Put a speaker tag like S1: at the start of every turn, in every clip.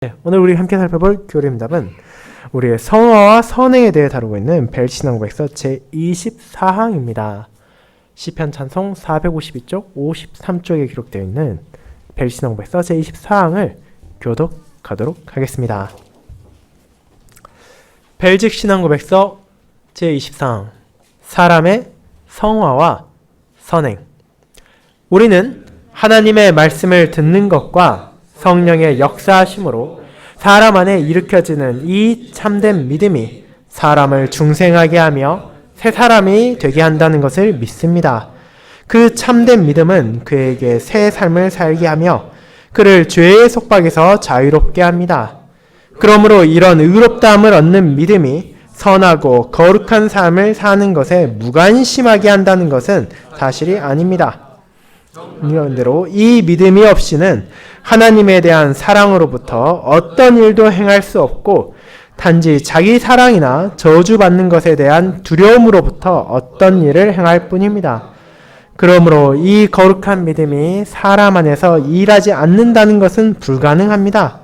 S1: 네, 오늘 우리 함께 살펴볼 교리응답은 우리의 성화와 선행에 대해 다루고 있는 벨신앙고백서 제24항입니다. 시편 찬송 452쪽 53쪽에 기록되어 있는 벨신앙고백서 제24항을 교독하도록 하겠습니다. 벨직 신앙고백서 제24항 사람의 성화와 선행. 우리는 하나님의 말씀을 듣는 것과 성령의 역사하심으로 사람 안에 일으켜지는 이 참된 믿음이 사람을 중생하게 하며 새 사람이 되게 한다는 것을 믿습니다. 그 참된 믿음은 그에게 새 삶을 살게 하며 그를 죄의 속박에서 자유롭게 합니다. 그러므로 이런 의롭다함을 얻는 믿음이 선하고 거룩한 삶을 사는 것에 무관심하게 한다는 것은 사실이 아닙니다. 이런 대로 이 믿음이 없이는 하나님에 대한 사랑으로부터 어떤 일도 행할 수 없고 단지 자기 사랑이나 저주받는 것에 대한 두려움으로부터 어떤 일을 행할 뿐입니다. 그러므로 이 거룩한 믿음이 사람 안에서 일하지 않는다는 것은 불가능합니다.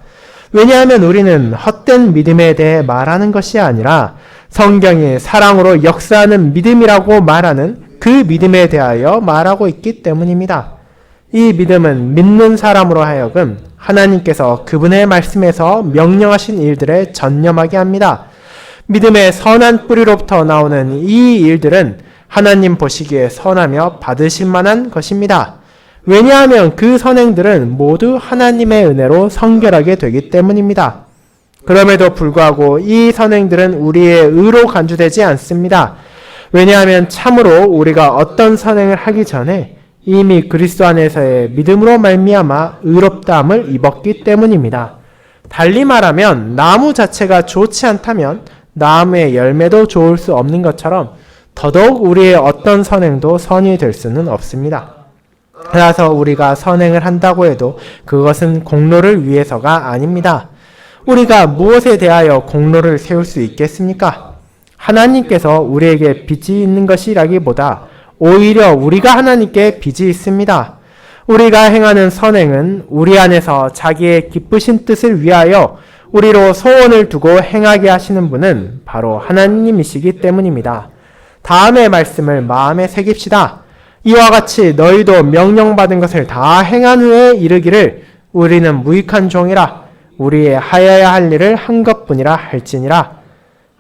S1: 왜냐하면 우리는 헛된 믿음에 대해 말하는 것이 아니라 성경이 사랑으로 역사하는 믿음이라고 말하는 그 믿음에 대하여 말하고 있기 때문입니다. 이 믿음은 믿는 사람으로 하여금 하나님께서 그분의 말씀에서 명령하신 일들에 전념하게 합니다. 믿음의 선한 뿌리로부터 나오는 이 일들은 하나님 보시기에 선하며 받으실 만한 것입니다. 왜냐하면 그 선행들은 모두 하나님의 은혜로 성결하게 되기 때문입니다. 그럼에도 불구하고 이 선행들은 우리의 의로 간주되지 않습니다. 왜냐하면 참으로 우리가 어떤 선행을 하기 전에 이미 그리스도 안에서의 믿음으로 말미암아 의롭다함을 입었기 때문입니다. 달리 말하면 나무 자체가 좋지 않다면 나무의 열매도 좋을 수 없는 것처럼 더더욱 우리의 어떤 선행도 선이 될 수는 없습니다. 따라서 우리가 선행을 한다고 해도 그것은 공로를 위해서가 아닙니다. 우리가 무엇에 대하여 공로를 세울 수 있겠습니까? 하나님께서 우리에게 빚이 있는 것이라기보다 오히려 우리가 하나님께 빚이 있습니다. 우리가 행하는 선행은 우리 안에서 자기의 기쁘신 뜻을 위하여 우리로 소원을 두고 행하게 하시는 분은 바로 하나님이시기 때문입니다. 다음의 말씀을 마음에 새깁시다. 이와 같이 너희도 명령받은 것을 다 행한 후에 이르기를 우리는 무익한 종이라 우리의 하여야 할 일을 한 것뿐이라 할지니라.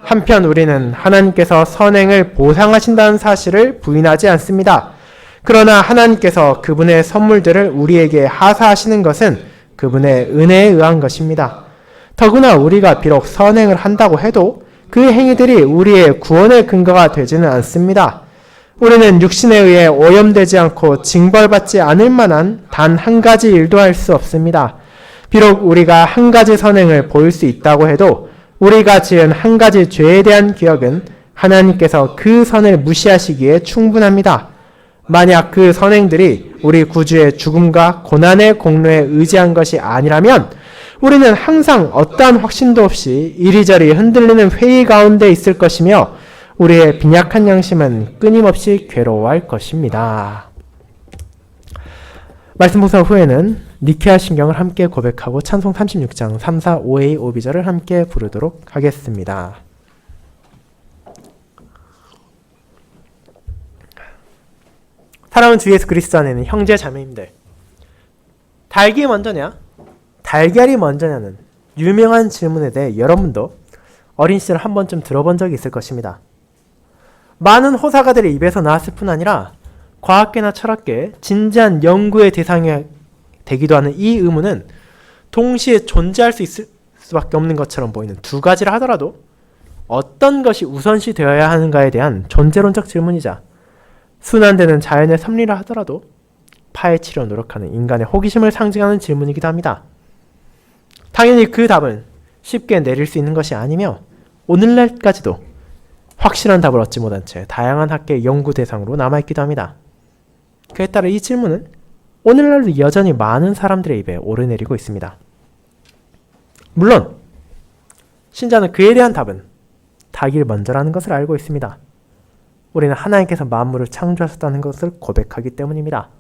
S1: 한편 우리는 하나님께서 선행을 보상하신다는 사실을 부인하지 않습니다. 그러나 하나님께서 그분의 선물들을 우리에게 하사하시는 것은 그분의 은혜에 의한 것입니다. 더구나 우리가 비록 선행을 한다고 해도 그 행위들이 우리의 구원의 근거가 되지는 않습니다. 우리는 육신에 의해 오염되지 않고 징벌받지 않을 만한 단 한 가지 일도 할 수 없습니다. 비록 우리가 한 가지 선행을 보일 수 있다고 해도 우리가 지은 한 가지 죄에 대한 기억은 하나님께서 그 선을 무시하시기에 충분합니다. 만약 그 선행들이 우리 구주의 죽음과 고난의 공로에 의지한 것이 아니라면 우리는 항상 어떠한 확신도 없이 이리저리 흔들리는 회의 가운데 있을 것이며 우리의 빈약한 양심은 끊임없이 괴로워할 것입니다. 말씀 묵상 후에는 니케아 신경을 함께 고백하고 찬송 36장 3, 4, 5A, 5비절을 함께 부르도록 하겠습니다. 사랑하는 주 예수 그리스도 안에는 형제 자매님들, 닭이 먼저냐 달걀이 먼저냐는 유명한 질문에 대해 여러분도 어린 시절 한 번쯤 들어본 적이 있을 것입니다. 많은 호사가들의 입에서 나왔을 뿐 아니라 과학계나 철학계의 진지한 연구의 대상이 되기도 하는 이 의문은 동시에 존재할 수 있을 수밖에 없는 것처럼 보이는 두 가지를 하더라도 어떤 것이 우선시 되어야 하는가에 대한 존재론적 질문이자 순환되는 자연의 섭리라 하더라도 파헤치려 노력하는 인간의 호기심을 상징하는 질문이기도 합니다. 당연히 그 답은 쉽게 내릴 수 있는 것이 아니며 오늘날까지도 확실한 답을 얻지 못한 채 다양한 학계의 연구 대상으로 남아있기도 합니다. 그에 따라 이 질문은 오늘날도 여전히 많은 사람들의 입에 오르내리고 있습니다. 물론 신자는 그에 대한 답은 닭이 먼저라는 것을 알고 있습니다. 우리는 하나님께서 만물을 창조하셨다는 것을 고백하기 때문입니다.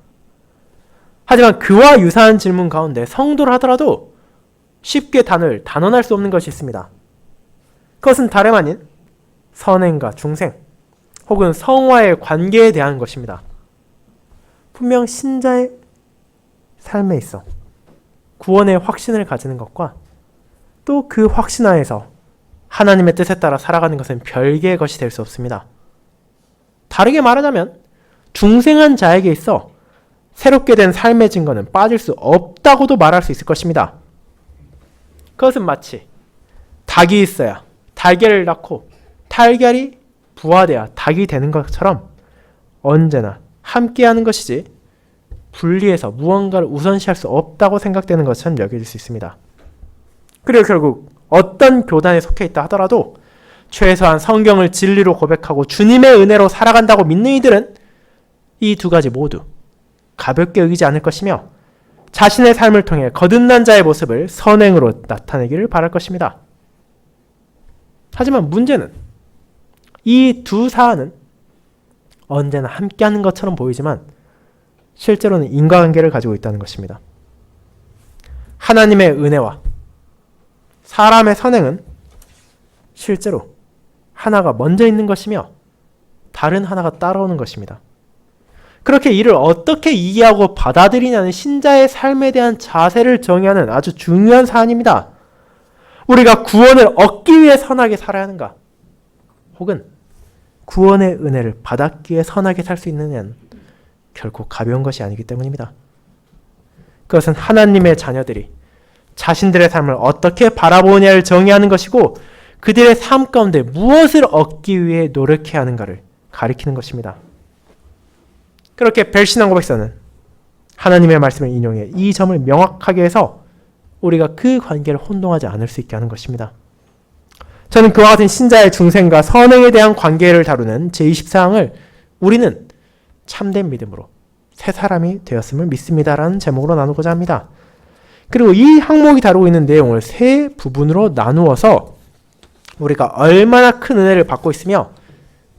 S1: 하지만 그와 유사한 질문 가운데 성도를 하더라도 쉽게 단언할 수 없는 것이 있습니다. 그것은 다름 아닌 선행과 중생 혹은 성화의 관계에 대한 것입니다. 분명 신자의 삶에 있어 구원의 확신을 가지는 것과 또 그 확신 하에서 하나님의 뜻에 따라 살아가는 것은 별개의 것이 될 수 없습니다. 다르게 말하자면 중생한 자에게 있어 새롭게 된 삶의 증거는 빠질 수 없다고도 말할 수 있을 것입니다. 그것은 마치 닭이 있어야 달걀을 낳고 달걀이 부화되어 닭이 되는 것처럼 언제나 함께하는 것이지 분리해서 무언가를 우선시할 수 없다고 생각되는 것처럼 여겨질 수 있습니다. 그리고 결국 어떤 교단에 속해 있다 하더라도 최소한 성경을 진리로 고백하고 주님의 은혜로 살아간다고 믿는 이들은 이 두 가지 모두 가볍게 여기지 않을 것이며 자신의 삶을 통해 거듭난 자의 모습을 선행으로 나타내기를 바랄 것입니다. 하지만 문제는 이 두 사안은 언제나 함께하는 것처럼 보이지만 실제로는 인과관계를 가지고 있다는 것입니다. 하나님의 은혜와 사람의 선행은 실제로 하나가 먼저 있는 것이며 다른 하나가 따라오는 것입니다. 그렇게 이를 어떻게 이해하고 받아들이냐는 신자의 삶에 대한 자세를 정의하는 아주 중요한 사안입니다. 우리가 구원을 얻기 위해 선하게 살아야 하는가? 혹은 구원의 은혜를 받았기에 선하게 살 수 있느냐는 결코 가벼운 것이 아니기 때문입니다. 그것은 하나님의 자녀들이 자신들의 삶을 어떻게 바라보느냐를 정의하는 것이고 그들의 삶 가운데 무엇을 얻기 위해 노력해야 하는가를 가리키는 것입니다. 그렇게 별신한 고백서는 하나님의 말씀을 인용해 이 점을 명확하게 해서 우리가 그 관계를 혼동하지 않을 수 있게 하는 것입니다. 저는 그와 같은 신자의 중생과 선행에 대한 관계를 다루는 제24항을 우리는 참된 믿음으로 새 사람이 되었음을 믿습니다라는 제목으로 나누고자 합니다. 그리고 이 항목이 다루고 있는 내용을 세 부분으로 나누어서 우리가 얼마나 큰 은혜를 받고 있으며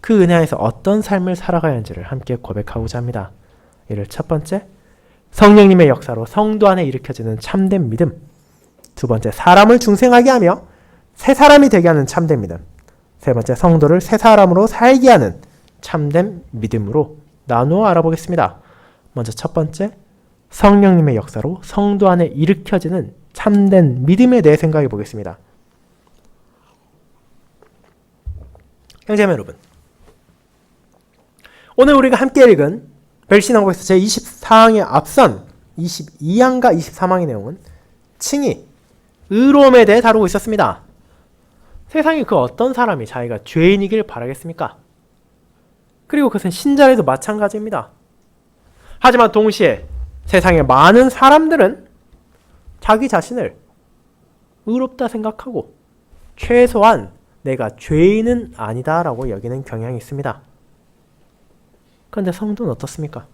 S1: 그 은혜 안에서 어떤 삶을 살아가야 하는지를 함께 고백하고자 합니다. 이를 첫 번째, 성령님의 역사로 성도 안에 일으켜지는 참된 믿음. 두 번째, 사람을 중생하게 하며 새 사람이 되게 하는 참된 믿음. 세 번째, 성도를 새 사람으로 살게 하는 참된 믿음으로 나누어 알아보겠습니다. 먼저 첫 번째, 성령님의 역사로 성도 안에 일으켜지는 참된 믿음에 대해 생각해 보겠습니다. 형제자매 여러분, 오늘 우리가 함께 읽은 별신항고에서 제24항에 앞선 22항과 23항의 내용은 칭의, 의로움에 대해 다루고 있었습니다. 세상에 그 어떤 사람이 자기가 죄인이길 바라겠습니까? 그리고 그것은 신자에도 마찬가지입니다. 하지만 동시에 세상의 많은 사람들은 자기 자신을 의롭다 생각하고 최소한 내가 죄인은 아니다라고 여기는 경향이 있습니다. 그런데 성도는 어떻습니까?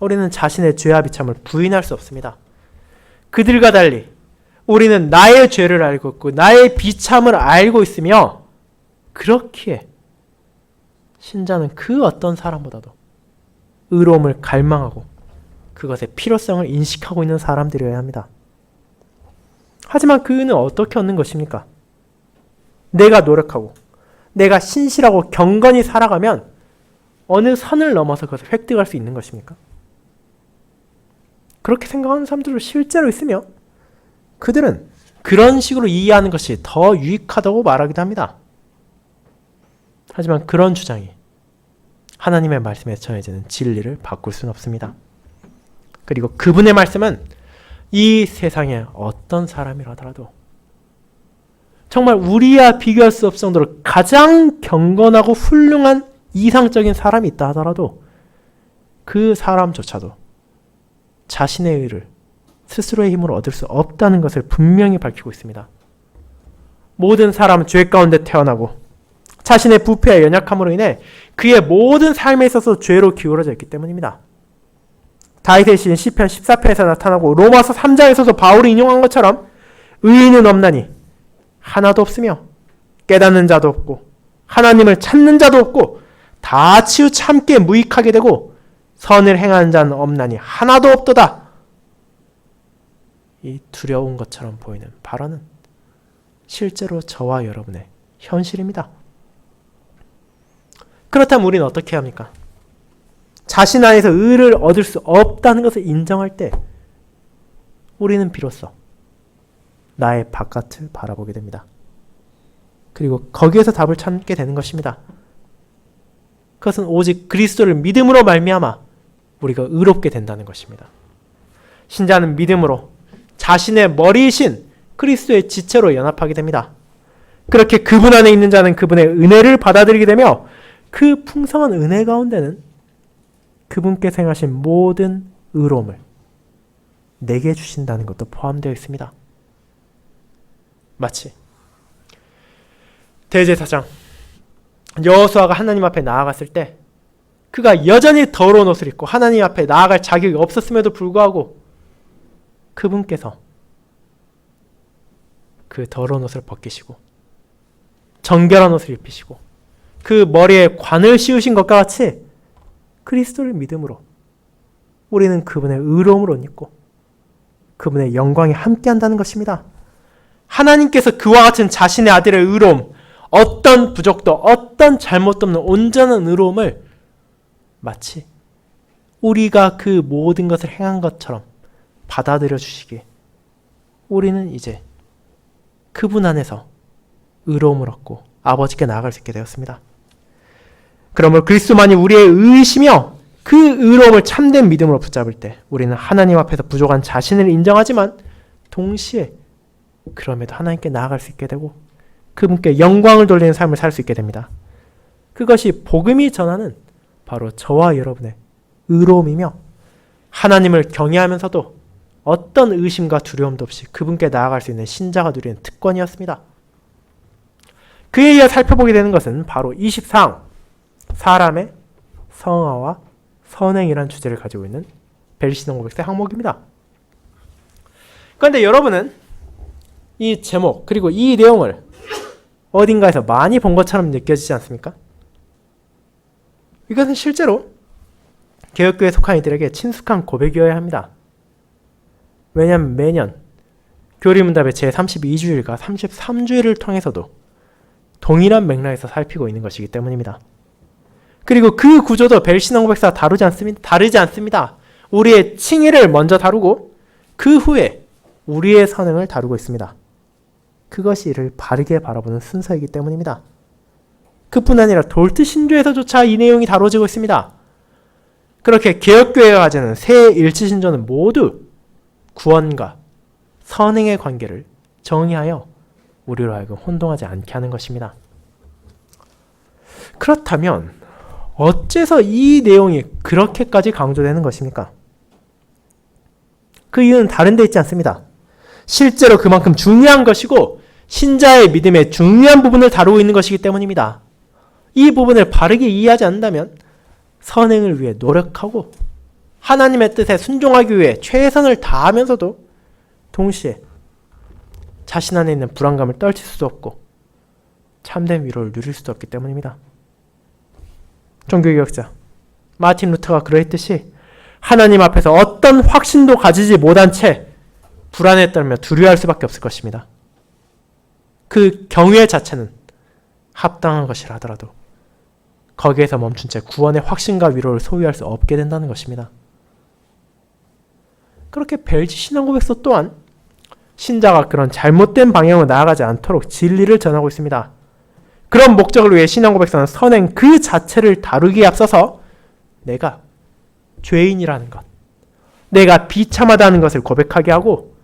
S1: 우리는 자신의 죄와 비참을 부인할 수 없습니다. 그들과 달리 우리는 나의 죄를 알고 있고 나의 비참을 알고 있으며 그렇기에 신자는 그 어떤 사람보다도 의로움을 갈망하고 그것의 필요성을 인식하고 있는 사람들이어야 합니다. 하지만 그 의는 어떻게 얻는 것입니까? 내가 노력하고 내가 신실하고 경건히 살아가면 어느 선을 넘어서 그것을 획득할 수 있는 것입니까? 그렇게 생각하는 사람들도 실제로 있으며 그들은 그런 식으로 이해하는 것이 더 유익하다고 말하기도 합니다. 하지만 그런 주장이 하나님의 말씀에 전해지는 진리를 바꿀 수는 없습니다. 그리고 그분의 말씀은 이 세상에 어떤 사람이라 하더라도 정말 우리와 비교할 수 없을 정도로 가장 경건하고 훌륭한 이상적인 사람이 있다 하더라도 그 사람조차도 자신의 의를 스스로의 힘으로 얻을 수 없다는 것을 분명히 밝히고 있습니다. 모든 사람은 죄 가운데 태어나고 자신의 부패와 연약함으로 인해 그의 모든 삶에 있어서 죄로 기울어져 있기 때문입니다. 다윗의 시인 시편 14편에서 나타나고 로마서 3장에서도 바울이 인용한 것처럼 의인은 없나니 하나도 없으며 깨닫는 자도 없고 하나님을 찾는 자도 없고 다 치우참게 무익하게 되고 선을 행하는 자는 없나니 하나도 없도다. 이 두려운 것처럼 보이는 발언은 실제로 저와 여러분의 현실입니다. 그렇다면 우리는 어떻게 합니까? 자신 안에서 의를 얻을 수 없다는 것을 인정할 때 우리는 비로소 나의 바깥을 바라보게 됩니다. 그리고 거기에서 답을 찾게 되는 것입니다. 그것은 오직 그리스도를 믿음으로 말미암아 우리가 의롭게 된다는 것입니다. 신자는 믿음으로 자신의 머리이신 그리스도의 지체로 연합하게 됩니다. 그렇게 그분 안에 있는 자는 그분의 은혜를 받아들이게 되며 그 풍성한 은혜 가운데는 그분께서 행하신 모든 의로움을 내게 주신다는 것도 포함되어 있습니다. 마치 대제사장 여호수아가 하나님 앞에 나아갔을 때 그가 여전히 더러운 옷을 입고 하나님 앞에 나아갈 자격이 없었음에도 불구하고 그분께서 그 더러운 옷을 벗기시고 정결한 옷을 입히시고 그 머리에 관을 씌우신 것과 같이 그리스도를 믿음으로 우리는 그분의 의로움을 옷 입고 그분의 영광에 함께한다는 것입니다. 하나님께서 그와 같은 자신의 아들의 의로움, 어떤 부족도 어떤 잘못도 없는 온전한 의로움을 마치 우리가 그 모든 것을 행한 것처럼 받아들여 주시기에 우리는 이제 그분 안에서 의로움을 얻고 아버지께 나아갈 수 있게 되었습니다. 그러므로 그리스도만이 우리의 의이시며 그 의로움을 참된 믿음으로 붙잡을 때 우리는 하나님 앞에서 부족한 자신을 인정하지만 동시에 그럼에도 하나님께 나아갈 수 있게 되고 그분께 영광을 돌리는 삶을 살 수 있게 됩니다. 그것이 복음이 전하는 바로 저와 여러분의 의로움이며 하나님을 경외하면서도 어떤 의심과 두려움도 없이 그분께 나아갈 수 있는 신자가 누리는 특권이었습니다. 그에 이어 살펴보게 되는 것은 바로 24항 사람의 성화와 선행이라는 주제를 가지고 있는 벨시동 고백서의 항목입니다. 그런데 여러분은 이 제목 그리고 이 내용을 어딘가에서 많이 본 것처럼 느껴지지 않습니까? 이것은 실제로 개혁교회에 속한 이들에게 친숙한 고백이어야 합니다. 왜냐하면 매년 교리문답의 제32주일과 33주일을 통해서도 동일한 맥락에서 살피고 있는 것이기 때문입니다. 그리고 그 구조도 벨시동 고백사와 다르지 않습니다. 우리의 칭의를 먼저 다루고 그 후에 우리의 선행을 다루고 있습니다. 그것이 이를 바르게 바라보는 순서이기 때문입니다. 그뿐 아니라 돌트 신조에서조차 이 내용이 다뤄지고 있습니다. 그렇게 개혁교회가 가지는 새 일치신조는 모두 구원과 선행의 관계를 정의하여 우리로 하여금 혼동하지 않게 하는 것입니다. 그렇다면 어째서 이 내용이 그렇게까지 강조되는 것입니까? 그 이유는 다른 데 있지 않습니다. 실제로 그만큼 중요한 것이고 신자의 믿음의 중요한 부분을 다루고 있는 것이기 때문입니다. 이 부분을 바르게 이해하지 않는다면 선행을 위해 노력하고 하나님의 뜻에 순종하기 위해 최선을 다하면서도 동시에 자신 안에 있는 불안감을 떨칠 수도 없고 참된 위로를 누릴 수도 없기 때문입니다. 종교개혁자 마틴 루터가 그러했듯이 하나님 앞에서 어떤 확신도 가지지 못한 채 불안에 떨며 두려워할 수밖에 없을 것입니다. 그 경외 자체는 합당한 것이라 하더라도 거기에서 멈춘 채 구원의 확신과 위로를 소유할 수 없게 된다는 것입니다. 그렇게 벨시 신앙고백서 또한 신자가 그런 잘못된 방향으로 나아가지 않도록 진리를 전하고 있습니다. 그런 목적을 위해 신앙고백서는 선행 그 자체를 다루기에 앞서서 내가 죄인이라는 것, 내가 비참하다는 것을 고백하게 하고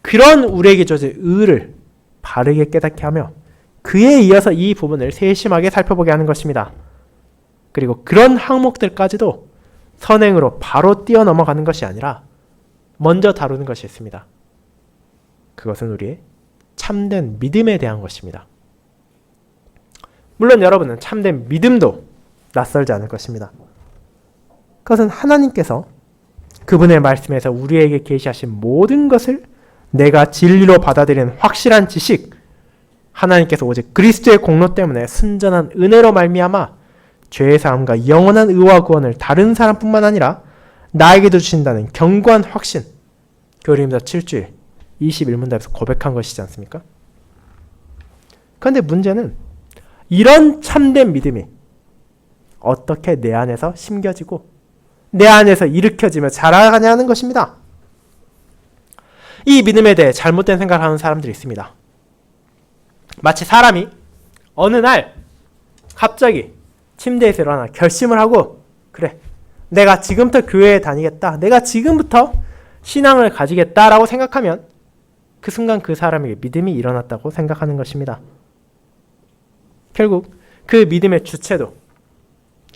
S1: 그런 우리에게 주어진 의를 바르게 깨닫게 하며 그에 이어서 이 부분을 세심하게 살펴보게 하는 것입니다. 그리고 그런 항목들까지도 선행으로 바로 뛰어넘어가는 것이 아니라 먼저 다루는 것이 있습니다. 그것은 우리의 참된 믿음에 대한 것입니다. 물론 여러분은 참된 믿음도 낯설지 않을 것입니다. 그것은 하나님께서 그분의 말씀에서 우리에게 계시하신 모든 것을 내가 진리로 받아들이는 확실한 지식, 하나님께서 오직 그리스도의 공로 때문에 순전한 은혜로 말미암아 죄의 사함과 영원한 의와 구원을 다른 사람뿐만 아니라 나에게도 주신다는 견고한 확신, 교리문답 7주일 21문답에서 고백한 것이지 않습니까? 그런데 문제는 이런 참된 믿음이 어떻게 내 안에서 심겨지고 내 안에서 일으켜지며 자라가냐는 것입니다. 이 믿음에 대해 잘못된 생각을 하는 사람들이 있습니다. 마치 사람이 어느 날 갑자기 침대에서 일어나 결심을 하고, 그래, 내가 지금부터 교회에 다니겠다, 내가 지금부터 신앙을 가지겠다라고 생각하면 그 순간 그 사람에게 믿음이 일어났다고 생각하는 것입니다. 결국 그 믿음의 주체도,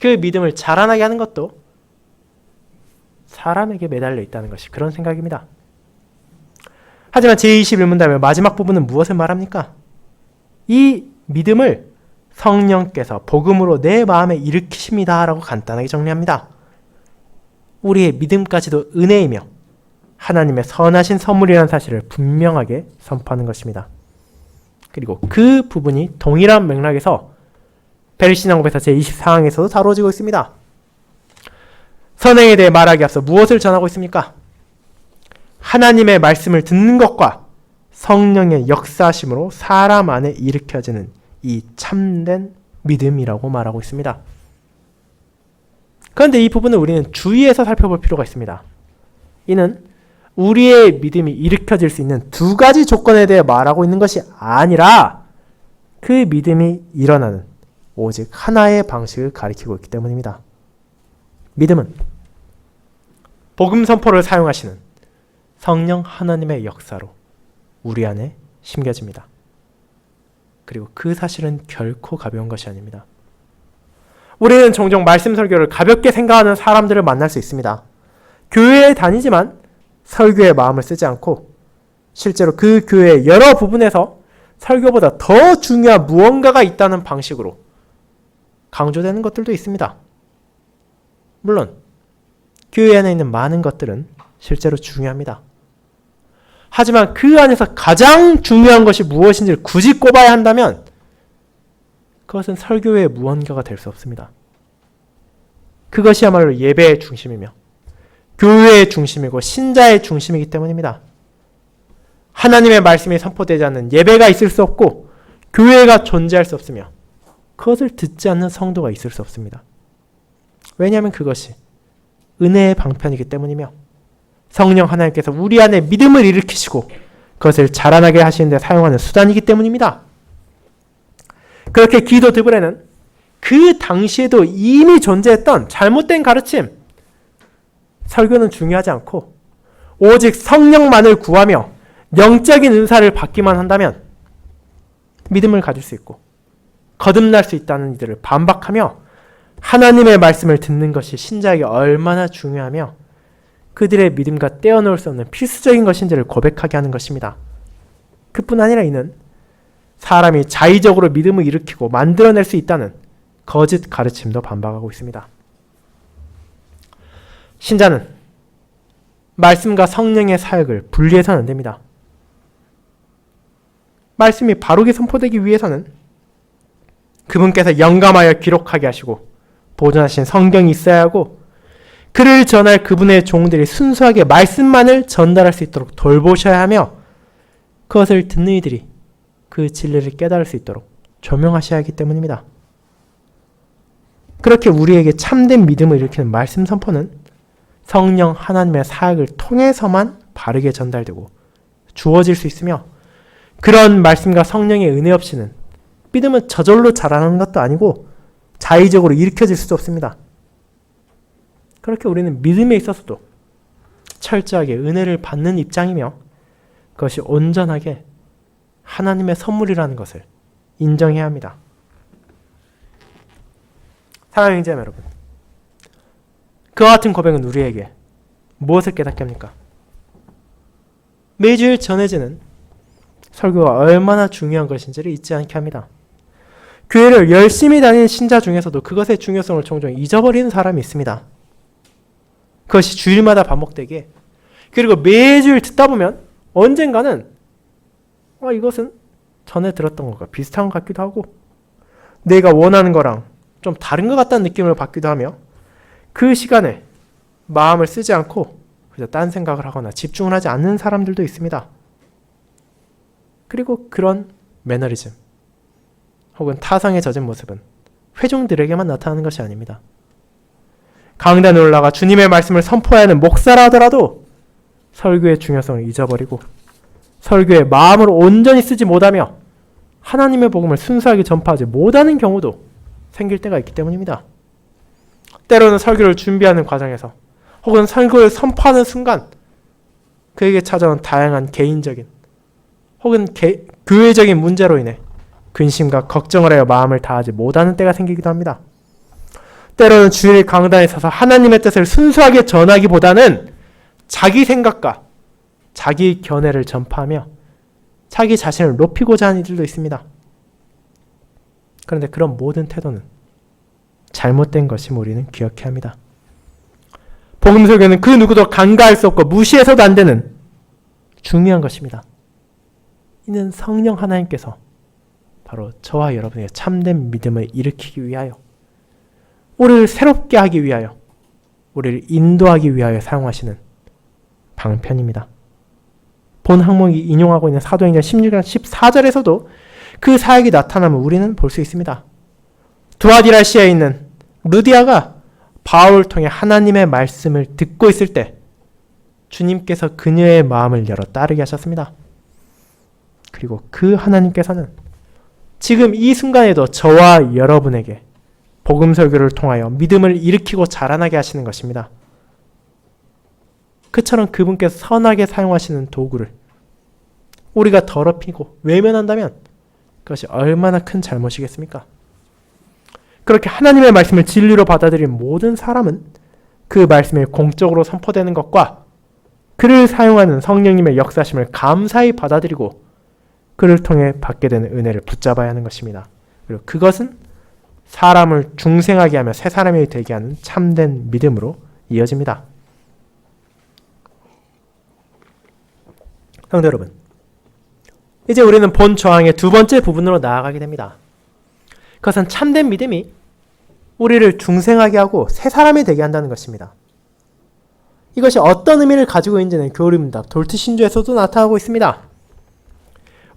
S1: 그 믿음을 자라나게 하는 것도 사람에게 매달려 있다는 것이 그런 생각입니다. 하지만 제21문답의 마지막 부분은 무엇을 말합니까? 이 믿음을 성령께서 복음으로 내 마음에 일으키십니다 라고 간단하게 정리합니다. 우리의 믿음까지도 은혜이며 하나님의 선하신 선물이라는 사실을 분명하게 선포하는 것입니다. 그리고 그 부분이 동일한 맥락에서 베르신앙고백서 제24항에서도 다루어지고 있습니다. 선행에 대해 말하기 앞서 무엇을 전하고 있습니까? 하나님의 말씀을 듣는 것과 성령의 역사하심으로 사람 안에 일으켜지는 이 참된 믿음이라고 말하고 있습니다. 그런데 이 부분을 우리는 주의해서 살펴볼 필요가 있습니다. 이는 우리의 믿음이 일으켜질 수 있는 두 가지 조건에 대해 말하고 있는 것이 아니라 그 믿음이 일어나는 오직 하나의 방식을 가리키고 있기 때문입니다. 믿음은 복음 선포를 사용하시는 성령 하나님의 역사로 우리 안에 심겨집니다. 그리고 그 사실은 결코 가벼운 것이 아닙니다. 우리는 종종 말씀 설교를 가볍게 생각하는 사람들을 만날 수 있습니다. 교회에 다니지만 설교에 마음을 쓰지 않고 실제로 그 교회의 여러 부분에서 설교보다 더 중요한 무언가가 있다는 방식으로 강조되는 것들도 있습니다. 물론 교회 안에 있는 많은 것들은 실제로 중요합니다. 하지만 그 안에서 가장 중요한 것이 무엇인지를 굳이 꼽아야 한다면 그것은 설교의 무언가가 될 수 없습니다. 그것이야말로 예배의 중심이며 교회의 중심이고 신자의 중심이기 때문입니다. 하나님의 말씀이 선포되지 않는 예배가 있을 수 없고 교회가 존재할 수 없으며 그것을 듣지 않는 성도가 있을 수 없습니다. 왜냐하면 그것이 은혜의 방편이기 때문이며 성령 하나님께서 우리 안에 믿음을 일으키시고 그것을 자라나게 하시는 데 사용하는 수단이기 때문입니다. 그렇게 기도 드불에는 그 당시에도 이미 존재했던 잘못된 가르침, 설교는 중요하지 않고 오직 성령만을 구하며 영적인 은사를 받기만 한다면 믿음을 가질 수 있고 거듭날 수 있다는 이들을 반박하며 하나님의 말씀을 듣는 것이 신자에게 얼마나 중요하며 그들의 믿음과 떼어놓을 수 없는 필수적인 것인지를 고백하게 하는 것입니다. 그뿐 아니라 이는 사람이 자의적으로 믿음을 일으키고 만들어낼 수 있다는 거짓 가르침도 반박하고 있습니다. 신자는 말씀과 성령의 사역을 분리해서는 안 됩니다. 말씀이 바르게 선포되기 위해서는 그분께서 영감하여 기록하게 하시고 보존하신 성경이 있어야 하고 그를 전할 그분의 종들이 순수하게 말씀만을 전달할 수 있도록 돌보셔야 하며 그것을 듣는 이들이 그 진리를 깨달을 수 있도록 조명하셔야 하기 때문입니다. 그렇게 우리에게 참된 믿음을 일으키는 말씀 선포는 성령 하나님의 사역을 통해서만 바르게 전달되고 주어질 수 있으며 그런 말씀과 성령의 은혜 없이는 믿음은 저절로 자라나는 것도 아니고 자의적으로 일으켜질 수도 없습니다. 그렇게 우리는 믿음에 있어서도 철저하게 은혜를 받는 입장이며 그것이 온전하게 하나님의 선물이라는 것을 인정해야 합니다. 사랑하는 형제자매 여러분, 그와 같은 고백은 우리에게 무엇을 깨닫게 합니까? 매주일 전해지는 설교가 얼마나 중요한 것인지를 잊지 않게 합니다. 교회를 열심히 다니는 신자 중에서도 그것의 중요성을 종종 잊어버리는 사람이 있습니다. 그것이 주일마다 반복되게 그리고 매주일 듣다 보면 언젠가는 이것은 전에 들었던 것과 비슷한 것 같기도 하고 내가 원하는 거랑 좀 다른 것 같다는 느낌을 받기도 하며 그 시간에 마음을 쓰지 않고 그저 딴 생각을 하거나 집중을 하지 않는 사람들도 있습니다. 그리고 그런 매너리즘 혹은 타성에 젖은 모습은 회중들에게만 나타나는 것이 아닙니다. 강단에 올라가 주님의 말씀을 선포해야 하는 목사라 하더라도 설교의 중요성을 잊어버리고 설교에 마음을 온전히 쓰지 못하며 하나님의 복음을 순수하게 전파하지 못하는 경우도 생길 때가 있기 때문입니다. 때로는 설교를 준비하는 과정에서 혹은 설교를 선포하는 순간 그에게 찾아온 다양한 개인적인 혹은 교회적인 문제로 인해 근심과 걱정을 하여 마음을 다하지 못하는 때가 생기기도 합니다. 때로는 주일 강단에 서서 하나님의 뜻을 순수하게 전하기보다는 자기 생각과 자기 견해를 전파하며 자기 자신을 높이고자 하는 이들도 있습니다. 그런데 그런 모든 태도는 잘못된 것임을 우리는 기억해야 합니다. 복음 설교는 그 누구도 간과할 수 없고 무시해서도 안 되는 중요한 것입니다. 이는 성령 하나님께서 바로 저와 여러분의 참된 믿음을 일으키기 위하여 우리를 새롭게 하기 위하여 우리를 인도하기 위하여 사용하시는 방편입니다. 본 항목이 인용하고 있는 사도행전 16장 14절에서도 그 사역이 나타남을 우리는 볼 수 있습니다. 두아디라시아에 있는 루디아가 바울을 통해 하나님의 말씀을 듣고 있을 때 주님께서 그녀의 마음을 열어 따르게 하셨습니다. 그리고 그 하나님께서는 지금 이 순간에도 저와 여러분에게 복음 설교를 통하여 믿음을 일으키고 자라나게 하시는 것입니다. 그처럼 그분께서 선하게 사용하시는 도구를 우리가 더럽히고 외면한다면 그것이 얼마나 큰 잘못이겠습니까? 그렇게 하나님의 말씀을 진리로 받아들인 모든 사람은 그 말씀이 공적으로 선포되는 것과 그를 사용하는 성령님의 역사심을 감사히 받아들이고 그를 통해 받게 되는 은혜를 붙잡아야 하는 것입니다. 그리고 그것은 사람을 중생하게 하며 새 사람이 되게 하는 참된 믿음으로 이어집니다. 성도 여러분, 이제 우리는 본 저항의 두 번째 부분으로 나아가게 됩니다. 그것은 참된 믿음이 우리를 중생하게 하고 새 사람이 되게 한다는 것입니다. 이것이 어떤 의미를 가지고 있는지는 교리문답 돌트 신조에서도 나타나고 있습니다.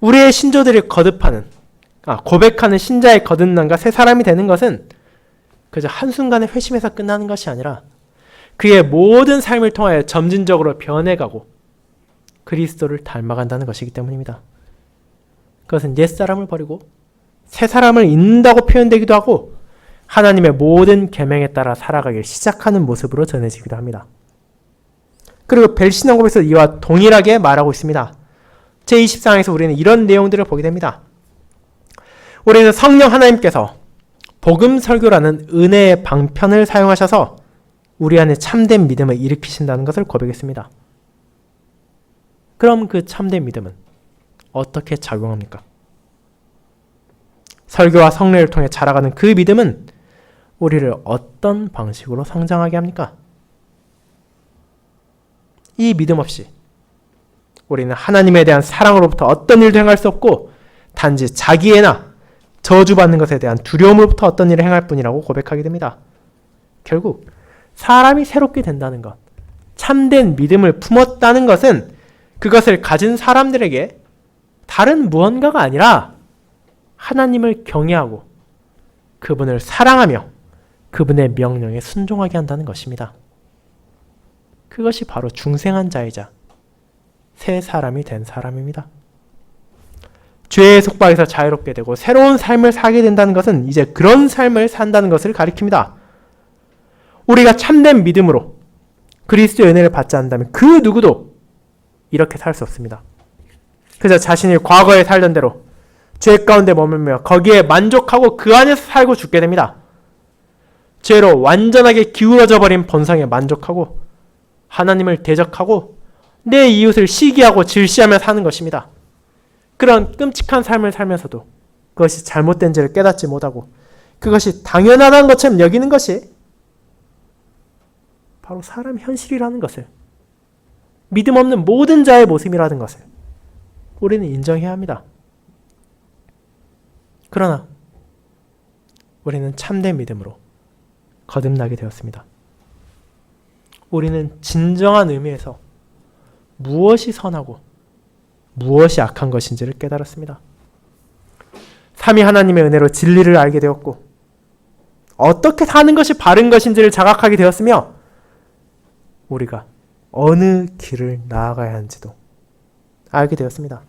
S1: 우리의 신조들이 고백하는 신자의 거듭남과 새 사람이 되는 것은 그저 한순간의 회심에서 끝나는 것이 아니라 그의 모든 삶을 통하여 점진적으로 변해가고 그리스도를 닮아간다는 것이기 때문입니다. 그것은 옛사람을 버리고 새 사람을 잇는다고 표현되기도 하고 하나님의 모든 계명에 따라 살아가길 시작하는 모습으로 전해지기도 합니다. 그리고 벨신왕급에서 이와 동일하게 말하고 있습니다. 제24장에서 우리는 이런 내용들을 보게 됩니다. 우리는 성령 하나님께서 복음 설교라는 은혜의 방편을 사용하셔서 우리 안에 참된 믿음을 일으키신다는 것을 고백했습니다. 그럼 그 참된 믿음은 어떻게 작용합니까? 설교와 성례를 통해 자라가는 그 믿음은 우리를 어떤 방식으로 성장하게 합니까? 이 믿음 없이 우리는 하나님에 대한 사랑으로부터 어떤 일도 행할 수 없고 단지 자기애나 저주받는 것에 대한 두려움으로부터 어떤 일을 행할 뿐이라고 고백하게 됩니다. 결국 사람이 새롭게 된다는 것, 참된 믿음을 품었다는 것은 그것을 가진 사람들에게 다른 무언가가 아니라 하나님을 경외하고 그분을 사랑하며 그분의 명령에 순종하게 한다는 것입니다. 그것이 바로 중생한 자이자 새 사람이 된 사람입니다. 죄의 속박에서 자유롭게 되고 새로운 삶을 살게 된다는 것은 이제 그런 삶을 산다는 것을 가리킵니다. 우리가 참된 믿음으로 그리스도의 은혜를 받지 않는다면 그 누구도 이렇게 살 수 없습니다. 그저 자신이 과거에 살던 대로 죄 가운데 머물며 거기에 만족하고 그 안에서 살고 죽게 됩니다. 죄로 완전하게 기울어져 버린 본성에 만족하고 하나님을 대적하고 내 이웃을 시기하고 질시하며 사는 것입니다. 그런 끔찍한 삶을 살면서도 그것이 잘못된 죄를 깨닫지 못하고 그것이 당연하다는 것처럼 여기는 것이 바로 사람 현실이라는 것을, 믿음 없는 모든 자의 모습이라는 것을 우리는 인정해야 합니다. 그러나 우리는 참된 믿음으로 거듭나게 되었습니다. 우리는 진정한 의미에서 무엇이 선하고 무엇이 악한 것인지를 깨달았습니다. 삼위 하나님의 은혜로 진리를 알게 되었고 어떻게 사는 것이 바른 것인지를 자각하게 되었으며 우리가 어느 길을 나아가야 하는지도 알게 되었습니다.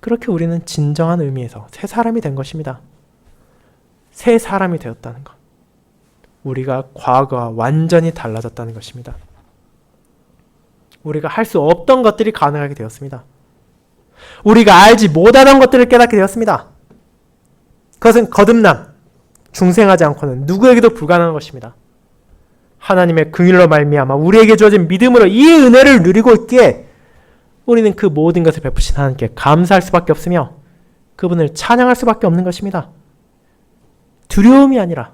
S1: 그렇게 우리는 진정한 의미에서 새 사람이 된 것입니다. 새 사람이 되었다는 것. 우리가 과거와 완전히 달라졌다는 것입니다. 우리가 할 수 없던 것들이 가능하게 되었습니다. 우리가 알지 못하던 것들을 깨닫게 되었습니다. 그것은 거듭남, 중생하지 않고는 누구에게도 불가능한 것입니다. 하나님의 긍휼로 말미암아 우리에게 주어진 믿음으로 이 은혜를 누리고 있기에 우리는 그 모든 것을 베푸신 하나님께 감사할 수밖에 없으며 그분을 찬양할 수밖에 없는 것입니다. 두려움이 아니라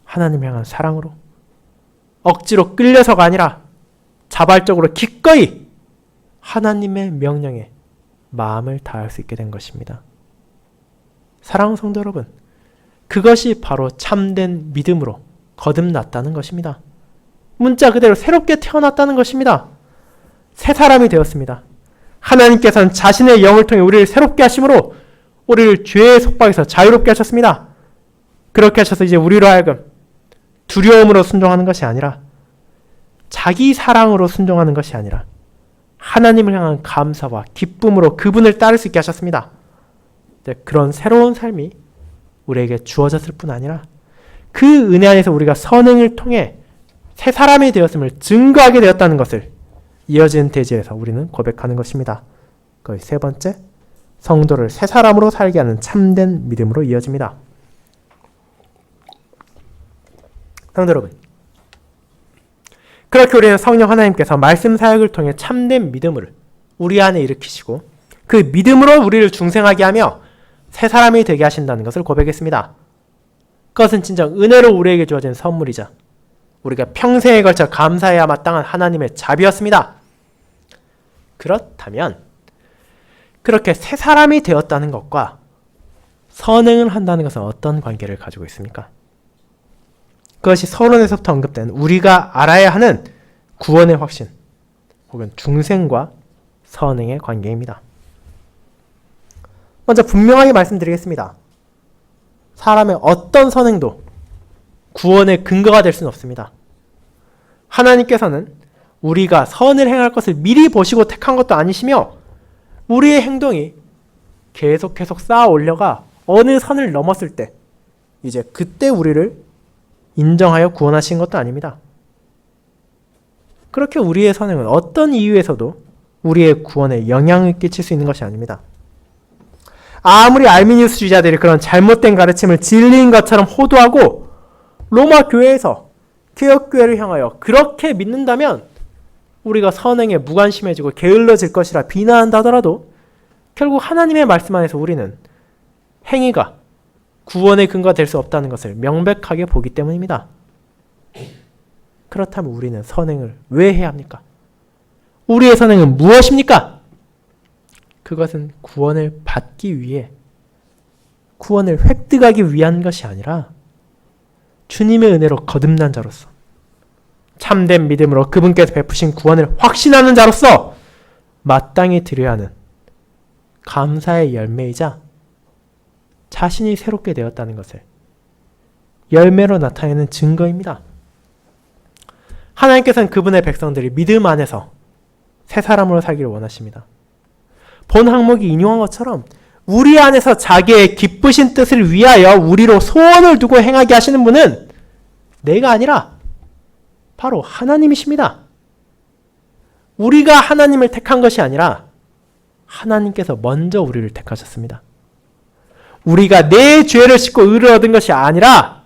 S1: 하나님을 향한 사랑으로, 억지로 끌려서가 아니라 자발적으로 기꺼이 하나님의 명령에 마음을 다할 수 있게 된 것입니다. 사랑하는 성도 여러분, 그것이 바로 참된 믿음으로 거듭났다는 것입니다. 문자 그대로 새롭게 태어났다는 것입니다. 새 사람이 되었습니다. 하나님께서는 자신의 영을 통해 우리를 새롭게 하심으로 우리를 죄의 속박에서 자유롭게 하셨습니다. 그렇게 하셔서 이제 우리로 하여금 두려움으로 순종하는 것이 아니라 자기 사랑으로 순종하는 것이 아니라 하나님을 향한 감사와 기쁨으로 그분을 따를 수 있게 하셨습니다. 그런 새로운 삶이 우리에게 주어졌을 뿐 아니라 그 은혜 안에서 우리가 선행을 통해 새 사람이 되었음을 증거하게 되었다는 것을 이어지는 대지에서 우리는 고백하는 것입니다. 거의 세 번째, 성도를 새 사람으로 살게 하는 참된 믿음으로 이어집니다. 성도 여러분, 그렇게 우리는 성령 하나님께서 말씀 사역을 통해 참된 믿음을 우리 안에 일으키시고 그 믿음으로 우리를 중생하게 하며 새 사람이 되게 하신다는 것을 고백했습니다. 그것은 진정 은혜로 우리에게 주어진 선물이자 우리가 평생에 걸쳐 감사해야 마땅한 하나님의 자비였습니다. 그렇다면 그렇게 새 사람이 되었다는 것과 선행을 한다는 것은 어떤 관계를 가지고 있습니까? 그것이 서론에서부터 언급된 우리가 알아야 하는 구원의 확신 혹은 중생과 선행의 관계입니다. 먼저 분명하게 말씀드리겠습니다. 사람의 어떤 선행도 구원의 근거가 될 수는 없습니다. 하나님께서는 우리가 선을 행할 것을 미리 보시고 택한 것도 아니시며 우리의 행동이 계속 쌓아 올려가 어느 선을 넘었을 때 이제 그때 우리를 인정하여 구원하신 것도 아닙니다. 그렇게 우리의 선행은 어떤 이유에서도 우리의 구원에 영향을 끼칠 수 있는 것이 아닙니다. 아무리 알미니우스주의자들이 그런 잘못된 가르침을 진리인 것처럼 호도하고 로마 교회에서 개혁교회를 향하여 그렇게 믿는다면 우리가 선행에 무관심해지고 게을러질 것이라 비난한다 하더라도 결국 하나님의 말씀 안에서 우리는 행위가 구원의 근거가 될 수 없다는 것을 명백하게 보기 때문입니다. 그렇다면 우리는 선행을 왜 해야 합니까? 우리의 선행은 무엇입니까? 그것은 구원을 받기 위해 구원을 획득하기 위한 것이 아니라 주님의 은혜로 거듭난 자로서 참된 믿음으로 그분께서 베푸신 구원을 확신하는 자로서 마땅히 드려야 하는 감사의 열매이자 자신이 새롭게 되었다는 것을 열매로 나타내는 증거입니다. 하나님께서는 그분의 백성들이 믿음 안에서 새 사람으로 살기를 원하십니다. 본 항목이 인용한 것처럼 우리 안에서 자기의 기쁘신 뜻을 위하여 우리로 소원을 두고 행하게 하시는 분은 내가 아니라 바로 하나님이십니다. 우리가 하나님을 택한 것이 아니라 하나님께서 먼저 우리를 택하셨습니다. 우리가 내 죄를 씻고 의를 얻은 것이 아니라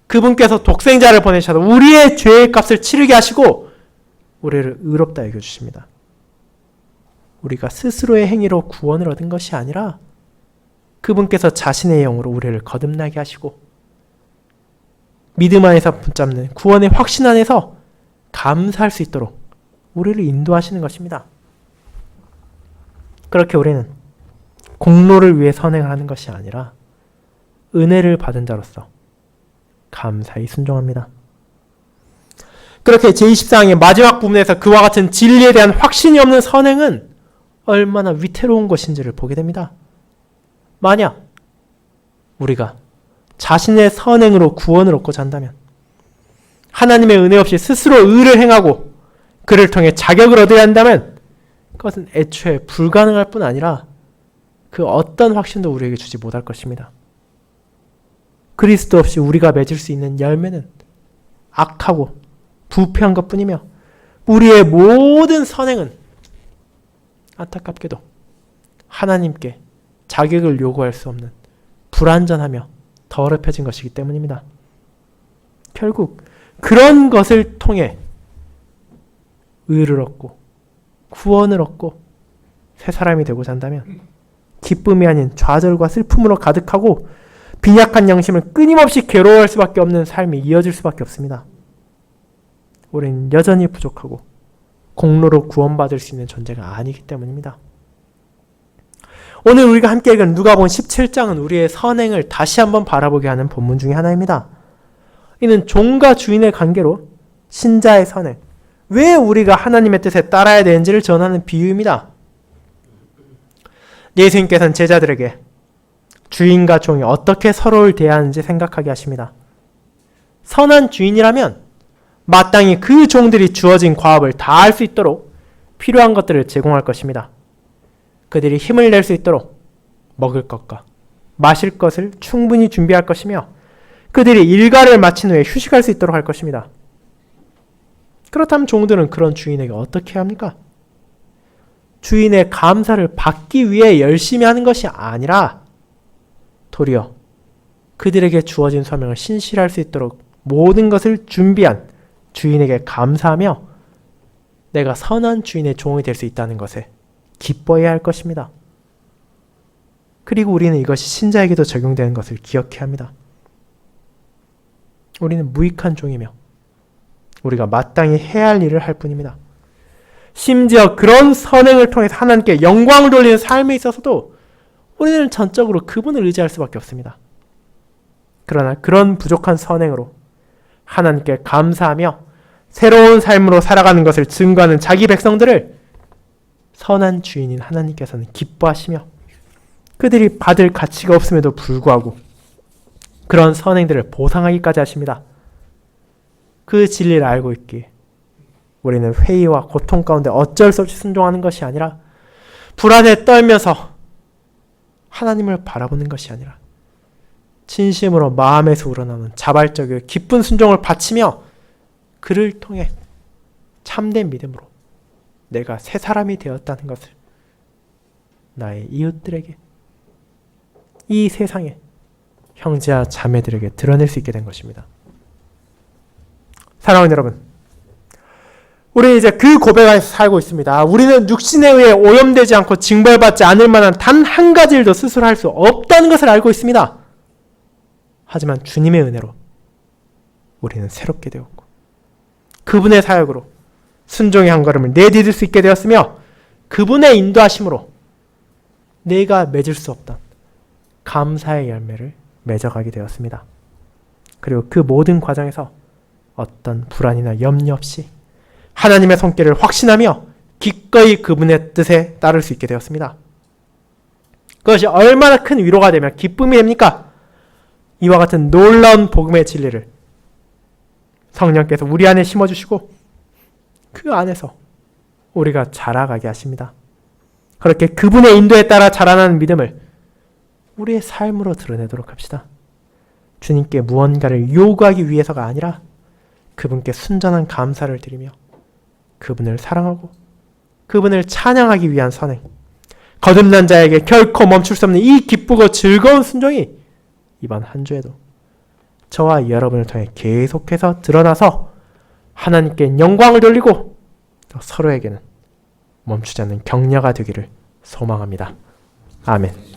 S1: 그분께서 독생자를 보내셔서 우리의 죄의 값을 치르게 하시고 우리를 의롭다 여겨주십니다. 우리가 스스로의 행위로 구원을 얻은 것이 아니라 그분께서 자신의 영으로 우리를 거듭나게 하시고 믿음 안에서 붙잡는 구원의 확신 안에서 감사할 수 있도록 우리를 인도하시는 것입니다. 그렇게 우리는 공로를 위해 선행을 하는 것이 아니라 은혜를 받은 자로서 감사히 순종합니다. 그렇게 제24항의 마지막 부분에서 그와 같은 진리에 대한 확신이 없는 선행은 얼마나 위태로운 것인지를 보게 됩니다. 만약 우리가 자신의 선행으로 구원을 얻고자 한다면, 하나님의 은혜 없이 스스로 의를 행하고 그를 통해 자격을 얻어야 한다면 그것은 애초에 불가능할 뿐 아니라 그 어떤 확신도 우리에게 주지 못할 것입니다. 그리스도 없이 우리가 맺을 수 있는 열매는 악하고 부패한 것뿐이며 우리의 모든 선행은 안타깝게도 하나님께 자격을 요구할 수 없는 불완전하며 더럽혀진 것이기 때문입니다. 결국 그런 것을 통해 의를 얻고 구원을 얻고 새 사람이 되고자 한다면 기쁨이 아닌 좌절과 슬픔으로 가득하고 빈약한 양심을 끊임없이 괴로워할 수밖에 없는 삶이 이어질 수밖에 없습니다. 우리는 여전히 부족하고 공로로 구원받을 수 있는 존재가 아니기 때문입니다. 오늘 우리가 함께 읽은 누가복음 17장은 우리의 선행을 다시 한번 바라보게 하는 본문 중에 하나입니다. 이는 종과 주인의 관계로 신자의 선행, 왜 우리가 하나님의 뜻에 따라야 되는지를 전하는 비유입니다. 예수님께서는 제자들에게 주인과 종이 어떻게 서로를 대하는지 생각하게 하십니다. 선한 주인이라면 마땅히 그 종들이 주어진 과업을 다할 수 있도록 필요한 것들을 제공할 것입니다. 그들이 힘을 낼 수 있도록 먹을 것과 마실 것을 충분히 준비할 것이며 그들이 일과를 마친 후에 휴식할 수 있도록 할 것입니다. 그렇다면 종들은 그런 주인에게 어떻게 해야 합니까? 주인의 감사를 받기 위해 열심히 하는 것이 아니라 도리어 그들에게 주어진 소명을 신실할 수 있도록 모든 것을 준비한 주인에게 감사하며 내가 선한 주인의 종이 될 수 있다는 것에 기뻐해야 할 것입니다. 그리고 우리는 이것이 신자에게도 적용되는 것을 기억해야 합니다. 우리는 무익한 종이며 우리가 마땅히 해야 할 일을 할 뿐입니다. 심지어 그런 선행을 통해서 하나님께 영광을 돌리는 삶에 있어서도 우리는 전적으로 그분을 의지할 수밖에 없습니다. 그러나 그런 부족한 선행으로 하나님께 감사하며 새로운 삶으로 살아가는 것을 증거하는 자기 백성들을 선한 주인인 하나님께서는 기뻐하시며 그들이 받을 가치가 없음에도 불구하고 그런 선행들을 보상하기까지 하십니다. 그 진리를 알고 있기에 우리는 회의와 고통 가운데 어쩔 수 없이 순종하는 것이 아니라 불안에 떨면서 하나님을 바라보는 것이 아니라 진심으로 마음에서 우러나오는 자발적이고 기쁜 순종을 바치며 그를 통해 참된 믿음으로 내가 새 사람이 되었다는 것을 나의 이웃들에게, 이 세상에 형제와 자매들에게 드러낼 수 있게 된 것입니다. 사랑하는 여러분, 우리 이제 그 고백에서 살고 있습니다. 우리는 육신에 의해 오염되지 않고 징벌받지 않을 만한 단 한 가지 일도 스스로 할 수 없다는 것을 알고 있습니다. 하지만 주님의 은혜로 우리는 새롭게 되었고 그분의 사역으로 순종의 한 걸음을 내디딜 수 있게 되었으며 그분의 인도하심으로 내가 맺을 수 없던 감사의 열매를 맺어가게 되었습니다. 그리고 그 모든 과정에서 어떤 불안이나 염려 없이 하나님의 손길을 확신하며 기꺼이 그분의 뜻에 따를 수 있게 되었습니다. 그것이 얼마나 큰 위로가 되며 기쁨이 됩니까? 이와 같은 놀라운 복음의 진리를 성령께서 우리 안에 심어주시고 그 안에서 우리가 자라가게 하십니다. 그렇게 그분의 인도에 따라 자라나는 믿음을 우리의 삶으로 드러내도록 합시다. 주님께 무언가를 요구하기 위해서가 아니라 그분께 순전한 감사를 드리며 그분을 사랑하고 그분을 찬양하기 위한 선행, 거듭난 자에게 결코 멈출 수 없는 이 기쁘고 즐거운 순종이 이번 한 주에도 저와 여러분을 통해 계속해서 드러나서 하나님께 영광을 돌리고 또 서로에게는 멈추지 않는 격려가 되기를 소망합니다. 아멘.